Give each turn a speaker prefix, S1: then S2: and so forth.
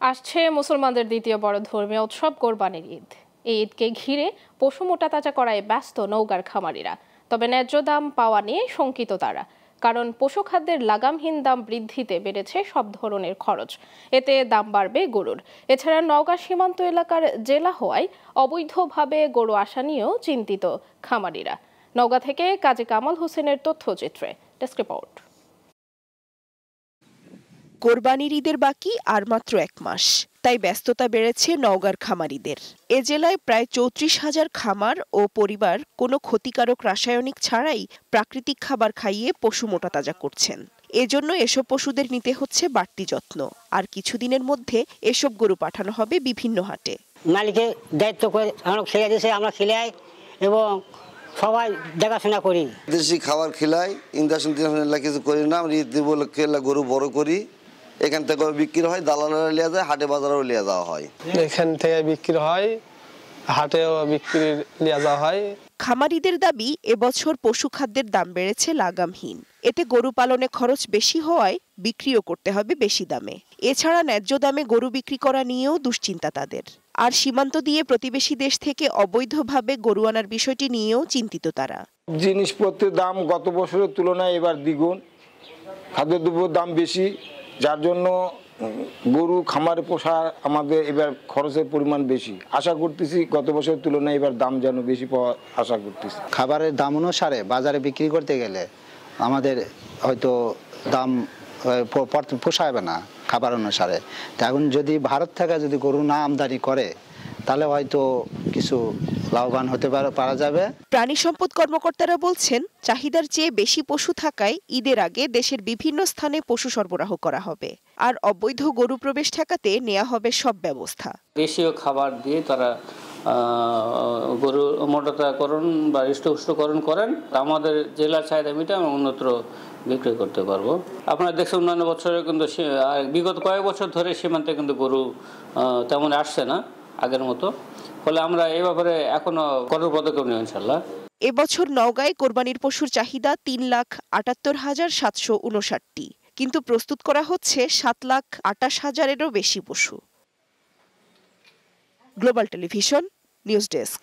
S1: আসছে মুসলমানদের দ্বিতীয় বড় ধর্মীয় উৎসব কোরবানির ঈদ। এই ঈদকে ঘিরে পশু মোটাতাজা করায় ব্যস্ত নওগাঁর খামারিরা। তবে ন্যায্য দাম পাওয়া নিয়ে শঙ্কিত তারা, কারণ পশুখাদ্যের লাগামহীন দাম বৃদ্ধিতে বেড়েছে সব ধরনের খরচ। এতে দাম বাড়বে গরুর। এছাড়া নওগাঁ সীমান্ত এলাকার জেলা হওয়ায় অবৈধভাবে গরু আসা নিয়েও চিন্তিত খামারিরা। নওগাঁ থেকে কাজী কামাল হোসেনের তথ্যচিত্রে ডেস্ক রিপোর্ট।
S2: কোরবানির ঈদের বাকি আর মাত্র 1 মাস, তাই ব্যস্ততা বেড়েছে নওগাঁর খামারিদের। এ জেলায় প্রায় 34,000 খামার ও পরিবার কোনো ক্ষতিকারক রাসায়নিক ছাড়াই প্রাকৃতিক খাবার খাইয়ে পশু মোটাতাজা করছেন। এজন্য এসব পশুদের নিতে হচ্ছে বাড়তি যত্ন। আর কিছুদিনের মধ্যে এসব গরু পাঠানো হবে বিভিন্ন হাটে।
S3: মালিকের দায়িত্ব করে খেলে দিয়েছে, আমরা খেলাই এবং সবাই দেখাশোনা করি।
S4: দেশি খাবার খেলাই, ইঞ্জেকশন কিছু করি না। ঈদ উপলক্ষে গরু বড় করি, এখান থেকে বিক্রি হয়, দালালেরা নিয়ে যায়, হাটে বাজারেও নিয়ে যাওয়া হয়।
S5: এখান থেকে বিক্রি হয়, হাটেও বিক্রি নিয়ে যাওয়া হয়।
S2: খামারিদের দাবি, এবছর পশু খাদ্যের দাম বেড়েছে লাগামহীন। এতে গরু পালনে খরচ বেশি হওয়ায় বিক্রিও করতে হবে বেশি দামে। এছাড়া ন্যায্য দামে গরু বিক্রি করা নিয়েও দুশ্চিন্তা তাদের। আর সীমান্ত দিয়ে প্রতিবেশী দেশ থেকে অবৈধভাবে গরু আনার বিষয়টি নিয়েও চিন্তিত তারা।
S6: জিনিসপত্রের দাম গত বছরের তুলনায় এবার দ্বিগুণ, খাদ্যদ্রব্যের দাম বেশি, যার জন্য গরু খামারে পোষা আমাদের এবার খরচের পরিমাণ বেশি। আশা করতেছি গত বছরের তুলনায় এবার দাম যেন বেশি পাওয়া আশা করতেছি।
S7: খাবারের দাম অনুসারে বাজারে বিক্রি করতে গেলে আমাদের হয়তো দাম পোষাবে না খাবার অনুসারে। এখন যদি ভারত থেকে যদি গরু না আমদানি করে তাহলে হয়তো কিছু লাভবান হতে পারা যাবে।
S2: প্রাণী সম্পদ কর্মকর্তারা বলছেন, চাহিদার চেয়ে বেশি পশু থাকায় ঈদের আগে দেশের বিভিন্ন স্থানে পশু সরবরাহ করা হবে। আর অবৈধ গরু প্রবেশ ঠেকাতে নেওয়া হবে সব ব্যবস্থা।
S8: দেশীয় খাবার দিয়ে তারা গরু মোটাতাজাকরণ বা হৃষ্টপুষ্টকরণ করেন, আমাদের জেলার চাহিদা মিটে আমরা অন্যত্র বিক্রি করতে পারবো। আপনারা দেখছেন অন্যান্য বছরে কিন্তু বিগত কয়েক বছর ধরে সীমান্তে কিন্তু গরু তেমন আসছে না আগের মতো। ফলে আমরা এই ব্যাপারে এখনো কঠোর পদক্ষেপ নেব ইনশাল্লাহ।
S2: এবছর নওগাঁয় কোরবানির পশুর চাহিদা 3,78,759টি, কিন্তু প্রস্তুত করা হচ্ছে 7,28,000-এরও বেশি পশু। Global television news desk.